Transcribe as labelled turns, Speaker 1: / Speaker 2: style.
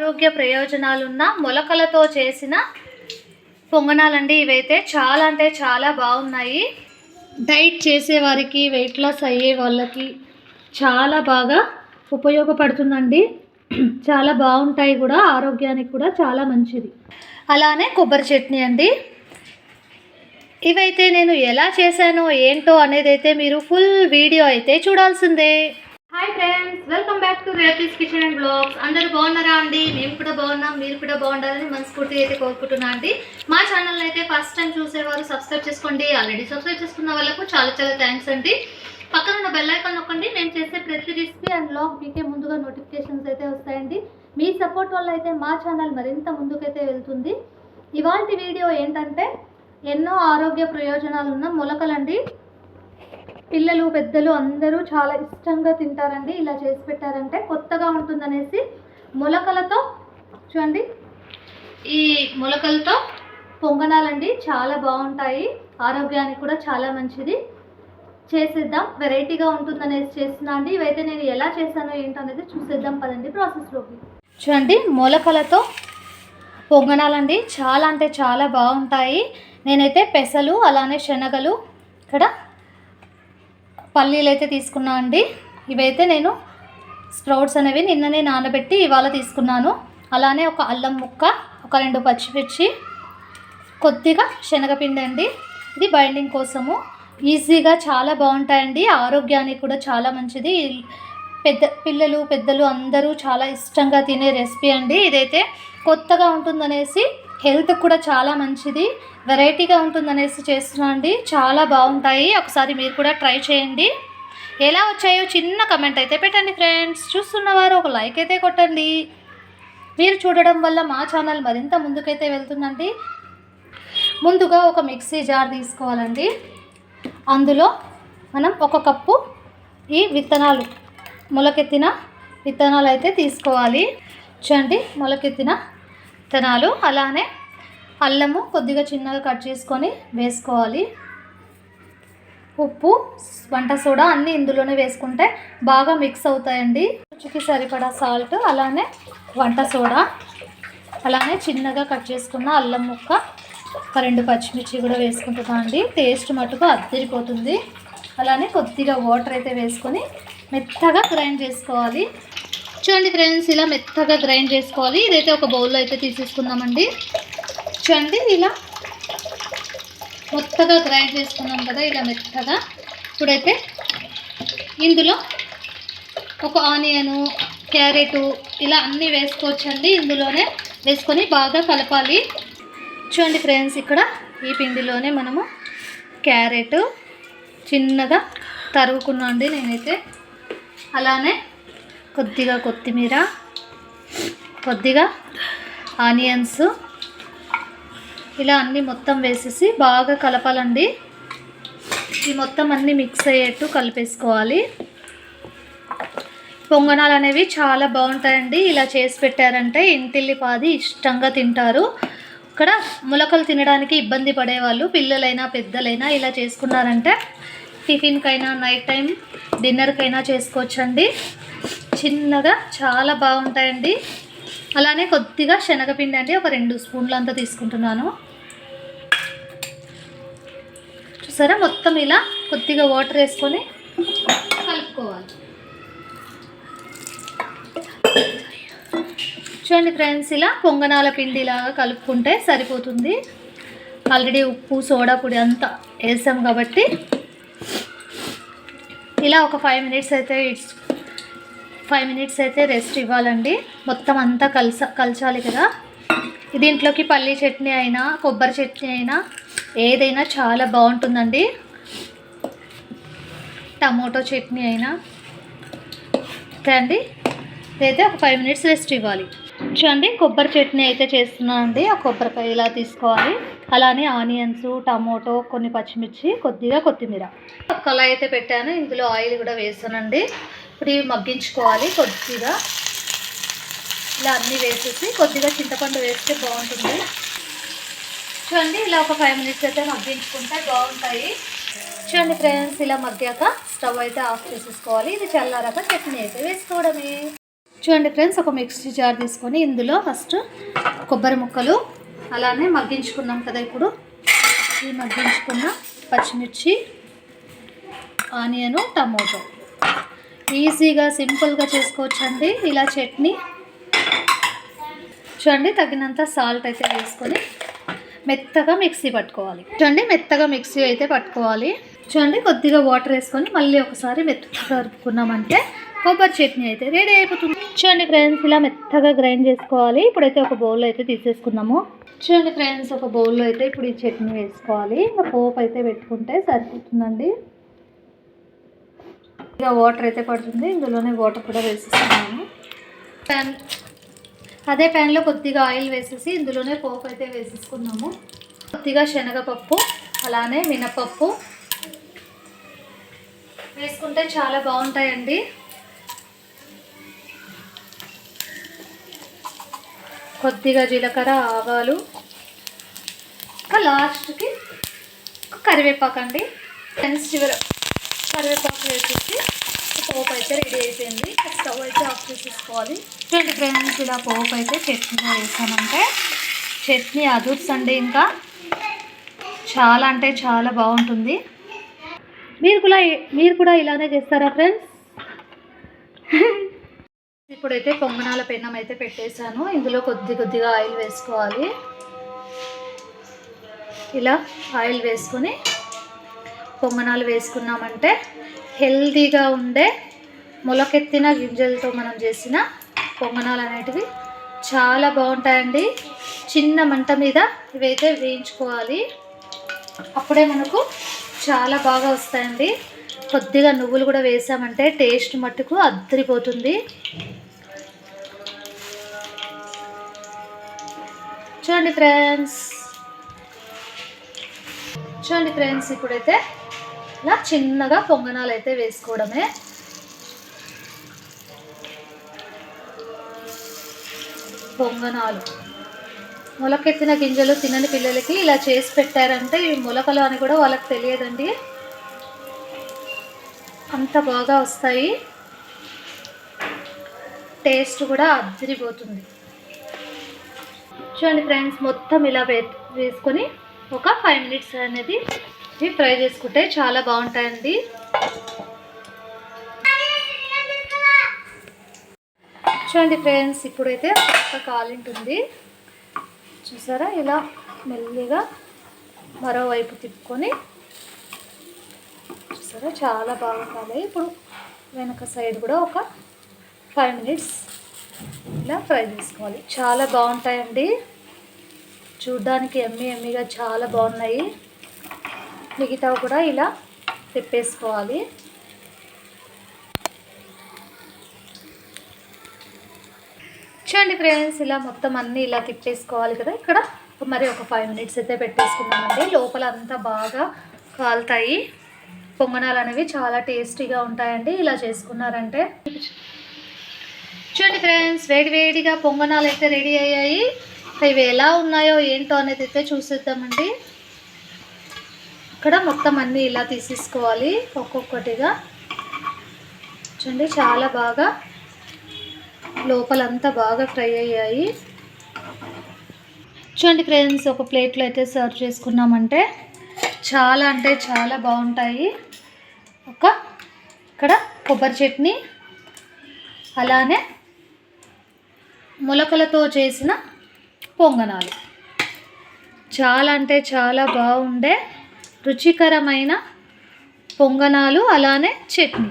Speaker 1: ఆరోగ్య ప్రయోజనాలున్న మొలకలతో చేసిన పొంగనాలండి. ఇవైతే చాలా అంటే చాలా బాగున్నాయి. డైట్ చేసేవారికి, వెయిట్ లాస్ అయ్యే వాళ్ళకి చాలా బాగా ఉపయోగపడుతుందండి. చాలా బాగుంటాయి కూడా, ఆరోగ్యానికి కూడా చాలా మంచిది. అలానే కొబ్బరి చట్నీ అండి. ఇవైతే నేను ఎలా చేశానో ఏంటో అనేది అయితే మీరు ఫుల్ వీడియో అయితే చూడాల్సిందే. Hi friends, welcome back to Revathi's kitchen and blogs. అందరూ బాగున్నారా అండి? మేము కూడా బాగున్నాం, మీరు కూడా బాగుండాలని మనస్ఫూర్తిగా అయితే కోరుకుంటున్నా అండి. మా ఛానల్ అయితే ఫస్ట్ టైం చూసేవారు సబ్స్క్రైబ్ చేసుకోండి. ఆల్రెడీ సబ్స్క్రైబ్ చేసుకున్న వాళ్ళకు చాలా చాలా థ్యాంక్స్ అండి. పక్కన ఉన్న బెల్ ఐకాన్ నొక్కండి. మేము చేసే ప్రతి రెసిపీ అండ్ బ్లాగ్ మీకే ముందుగా నోటిఫికేషన్స్ అయితే వస్తాయండి. మీ సపోర్ట్ వల్ల అయితే మా ఛానల్ మరింత ముందుకైతే వెళ్తుంది. ఇవాళ వీడియో ఏంటంటే ఎన్నో ఆరోగ్య ప్రయోజనాలు ఉన్న మొలకలండి. పిల్లలు పెద్దలు అందరూ చాలా ఇష్టంగా తింటారండి. ఇలా చేసి పెట్టారంటే కొత్తగా ఉంటుందనేసి మొలకలతో చూడండి, ఈ మొలకలతో పొంగనాలండి చాలా బాగుంటాయి, ఆరోగ్యానికి కూడా చాలా మంచిది. చేసేద్దాం, వెరైటీగా ఉంటుందనేసి చేస్తున్నా అండి. ఇవైతే నేను ఎలా చేశానో ఏంటనేది చూసేద్దాం పదండి ప్రాసెస్లోకి. చూడండి, మొలకలతో పొంగనాలండి చాలా అంటే చాలా బాగుంటాయి. నేనైతే పెసలు అలానే శనగలు, ఇక్కడ పల్లీలు అయితే తీసుకున్నా అండి. ఇవైతే నేను స్ప్రౌట్స్ అనేవి నిన్ననే నానబెట్టి ఇవాళ తీసుకున్నాను. అలానే ఒక అల్లం ముక్క, ఒక 2 పచ్చిమిర్చి, కొద్దిగా శనగపిండి అండి. ఇది బైండింగ్ కోసము. ఈజీగా చాలా బాగుంటాయండి, ఆరోగ్యానికి కూడా చాలా మంచిది. పిల్లలు పెద్దలు అందరూ చాలా ఇష్టంగా తినే రెసిపీ అండి. ఇదైతే కొత్తగా ఉంటుందనేసి, హెల్త్ కూడా చాలా మంచిది, వెరైటీగా ఉంటుందనేసి చేస్తున్నా అండి. చాలా బాగుంటాయి, ఒకసారి మీరు కూడా ట్రై చేయండి. ఎలా వచ్చాయో చిన్న కమెంట్ అయితే పెట్టండి ఫ్రెండ్స్. చూస్తున్నవారు ఒక లైక్ అయితే కొట్టండి. మీరు చూడడం వల్ల మా ఛానల్ మరింత ముందుకైతే వెళ్తుందండి. ముందుగా ఒక మిక్సీ జార్ తీసుకోవాలండి. అందులో మనం 1 కప్పు ఈ విత్తనాలు, మొలకెత్తిన విత్తనాలు అయితే తీసుకోవాలి. చూడండి, మొలకెత్తిన విత్తనాలు, అలానే అల్లము కొద్దిగా చిన్నగా కట్ చేసుకొని వేసుకోవాలి. ఉప్పు, వంట సోడా అన్నీ ఇందులోనే వేసుకుంటే బాగా మిక్స్ అవుతాయండి. రుచికి సరిపడా సాల్ట్, అలానే వంట సోడా, అలానే చిన్నగా కట్ చేసుకున్న అల్లం ముక్క, ఒక 2 పచ్చిమిర్చి కూడా వేసుకుంటున్నాం అండి. టేస్ట్ మటుకు అద్దరిపోతుంది. అలానే కొద్దిగా వాటర్ అయితే వేసుకొని మెత్తగా గ్రైండ్ చేసుకోవాలి. చూడండి ఫ్రెండ్స్, ఇలా మెత్తగా గ్రైండ్ చేసుకోవాలి. ఇదైతే ఒక బౌల్లో అయితే తీసేసుకుందామండి. చూడండి, ఇలా మెత్తగా గ్రైండ్ చేసుకున్నాం కదా, ఇలా మెత్తగా. ఇప్పుడైతే ఇందులో ఒక ఆనియను, క్యారెటు, ఇలా అన్నీ వేసుకోవచ్చండి. ఇందులోనే వేసుకొని బాగా కలపాలి. చూడండి ఫ్రెండ్స్, ఇక్కడ ఈ పిండిలోనే మనము క్యారెట్ చిన్నగా తరుగుకున్నా అండి నేనైతే. అలానే కొద్దిగా కొత్తిమీర, కొద్దిగా ఆనియన్స్, ఇలా అన్నీ మొత్తం వేసేసి బాగా కలపాలండి. ఈ మొత్తం అన్నీ మిక్స్ అయ్యేట్టు కలిపేసుకోవాలి. పొంగనాలు అనేవి చాలా బాగుంటాయండి. ఇలా చేసి పెట్టారంటే ఇంటిల్లిపాది ఇష్టంగా తింటారు. ఇక్కడ మొలకలు తినడానికి ఇబ్బంది పడేవాళ్ళు, పిల్లలైనా పెద్దలైనా ఇలా చేసుకున్నారంటే టిఫిన్కైనా, నైట్ టైం డిన్నర్కైనా చేసుకోవచ్చండి. చిన్నగా చాలా బాగుంటాయండి. అలానే కొద్దిగా శనగపిండి అండి, ఒక 2 స్పూన్లు అంతా తీసుకుంటున్నాను. చూసారా, మొత్తం ఇలా కొద్దిగా వాటర్ వేసుకొని కలుపుకోవాలి. చూడండి ఫ్రెండ్స్, ఇలా పొంగనాల పిండిలాగా కలుపుకుంటే సరిపోతుంది. ఆల్రెడీ ఉప్పు, సోడా పొడి అంతా వేసాం కాబట్టి ఇలా ఒక 5 మినిట్స్ అయితే రెస్ట్ ఇవ్వాలండి. మొత్తం అంతా కలచాలి కదా. దీంట్లోకి పల్లీ చట్నీ అయినా, కొబ్బరి చట్నీ అయినా, ఏదైనా చాలా బాగుంటుందండి. టమోటో చట్నీ అయినా అండి. ఇదైతే ఒక 5 మినిట్స్ రెస్ట్ ఇవ్వాలి. చూడండి, కొబ్బరి చట్నీ అయితే చేస్తున్నాను అండి. ఆ కొబ్బరికాయ ఇలా తీసుకోవాలి. అలానే ఆనియన్స్, టమోటో, కొన్ని పచ్చిమిర్చి, కొద్దిగా కొత్తిమీర. కళాయి అయితే పెట్టాను, ఇందులో ఆయిల్ కూడా వేసానండి. ఇప్పుడు ఇవి మగ్గించుకోవాలి. కొద్దిగా ఇలా అన్నీ వేసేసి కొద్దిగా చింతపండు వేస్తే బాగుంటుంది. చూడండి, ఇలా ఒక 5 మినిట్స్ అయితే మగ్గించుకుంటే బాగుంటాయి. చూడండి ఫ్రెండ్స్, ఇలా మగ్గాక స్టవ్ అయితే ఆఫ్ చేసేసుకోవాలి. ఇది చల్లారాక చట్నీ అయితే వేసుకోవడమే. చూడండి ఫ్రెండ్స్, ఒక మిక్సీ జార్ తీసుకొని ఇందులో ఫస్ట్ కొబ్బరి ముక్కలు అలానే మగ్గించుకున్నాం కదా, ఇప్పుడు ఈ మగ్గించుకున్న పచ్చిమిర్చి, ఆనియను, టమోటో ఈజీగా సింపుల్గా చేసుకోవచ్చండి ఇలా చట్నీ. చూడండి, తగినంత సాల్ట్ అయితే వేసుకొని మెత్తగా మిక్సీ పట్టుకోవాలి. చూడండి, మెత్తగా మిక్సీ అయితే పట్టుకోవాలి. చూడండి, కొద్దిగా వాటర్ వేసుకొని మళ్ళీ ఒకసారి మెత్తగా కలుపుకున్నామంటే కొబ్బరి చట్నీ అయితే రెడీ అయిపోతుంది. చూడండి ఫ్రెండ్స్, ఇలా మెత్తగా గ్రైండ్ చేసుకోవాలి. ఇప్పుడైతే ఒక బౌల్లో అయితే తీసేసుకున్నాము. చూడండి ఫ్రెండ్స్, ఒక బౌల్లో అయితే ఇప్పుడు ఈ చట్నీ వేసుకోవాలి. ఇంకా పోపు అయితే పెట్టుకుంటే సరిపోతుందండి. ఇక వాటర్ అయితే పడుతుంది, ఇందులోనే వాటర్ కూడా వేసేస్తున్నాము. అదే ప్యాన్లో కొద్దిగా ఆయిల్ వేసేసి ఇందులోనే పోపు అయితే వేసేసుకున్నాము. కొద్దిగా శనగపప్పు అలానే మినపప్పు వేసుకుంటే చాలా బాగుంటాయండి. కొద్దిగా జీలకర్ర, ఆవాలు, లాస్ట్కి కరివేపాకు అండి. చివర కరివేపాకు వేసేసి పోపు అయితే రెడీ అయిపోయింది. స్టవ్ అయితే ఆఫ్ చేసేసుకోవాలి. చూడండి ఫ్రెండ్స్, ఇలా పోపు అయితే చట్నీలో వేసామంటే చట్నీ అదుర్సండి. ఇంకా చాలా అంటే చాలా బాగుంటుంది. మీరు కూడా ఇలానే చేస్తారా ఫ్రెండ్స్? ఇప్పుడైతే పొంగనాల పెన్నం అయితే పెట్టేశాను. ఇందులో కొద్దిగా ఆయిల్ వేసుకోవాలి. ఇలా ఆయిల్ వేసుకొని పొంగనాలు వేసుకున్నామంటే హెల్తీగా ఉండే మొలకెత్తిన గింజలతో మనం చేసిన పొంగనాలు అనేటివి చాలా బాగుంటాయండి. చిన్న మంట మీద ఇవైతే వేయించుకోవాలి. అప్పుడే మనకు చాలా బాగా వస్తాయండి. కొద్దిగా నువ్వులు కూడా వేసామంటే టేస్ట్ మట్టుకు అద్దరిపోతుంది. చూడండి ఫ్రెండ్స్, ఇప్పుడైతే ఇలా చిన్నగా పొంగనాలు అయితే వేసుకోవడమే. పొంగనాలు మొలకెత్తిన గింజలు తినని పిల్లలకి ఇలా చేసి పెట్టారంటే ఈ మొలకలు అని కూడా వాళ్ళకి తెలియదండి, అంత బాగా వస్తాయి. టేస్ట్ కూడా అద్దరిపోతుంది. చూడండి ఫ్రెండ్స్, మొత్తం ఇలా వేసుకొని ఒక 5 మినిట్స్ అనేది ఫ్రై చేసుకుంటే చాలా బాగుంటాయండి. చూడండి ఫ్రెండ్స్, ఇప్పుడైతే ఒక కాలింటుంది చూసారా, ఇలా మెల్లిగా మరోవైపు తిప్పుకొని చూసారా చాలా బాగుంటుంది. ఇప్పుడు వెనక సైడ్ కూడా ఒక 5 మినిట్స్ ఇలా ఫ్రై చేసుకోవాలి. చాలా బాగుంటాయండి, చూడ్డానికి ఎమ్మీగా చాలా బాగున్నాయి. మిగతావి కూడా ఇలా తిప్పేసుకోవాలి. చూడండి ఫ్రెండ్స్, ఇలా మొత్తం అన్నీ ఇలా తిప్పేసుకోవాలి కదా. ఇక్కడ మరి ఒక 5 మినిట్స్ అయితే పెట్టేసుకున్నామండి. లోపల అంతా బాగా కాలుతాయి. పొంగనాలు అనేవి చాలా టేస్టీగా ఉంటాయండి ఇలా చేసుకున్నారంటే. చూడండి ఫ్రెండ్స్, వేడివేడిగా పొంగనాలు అయితే రెడీ అయ్యాయి. ఇవి ఎలా ఉన్నాయో ఏంటో అనేది అయితే చూసేద్దామండి. ఇక్కడ మొత్తం అన్నీ ఇలా తీసేసుకోవాలి ఒక్కొక్కటిగా. చూడండి, చాలా బాగా లోపలంతా బాగా ఫ్రై అయ్యాయి. చూడండి ఫ్రెండ్స్, ఒక ప్లేట్లో అయితే సర్వ్ చేసుకున్నామంటే చాలా అంటే చాలా బాగుంటాయి. ఇక్కడ కొబ్బరి చట్నీ అలానే మొలకలతో చేసిన పొంగనాలు చాలా అంటే చాలా బాగుండే రుచికరమైన పొంగనాలు అలానే చట్నీ.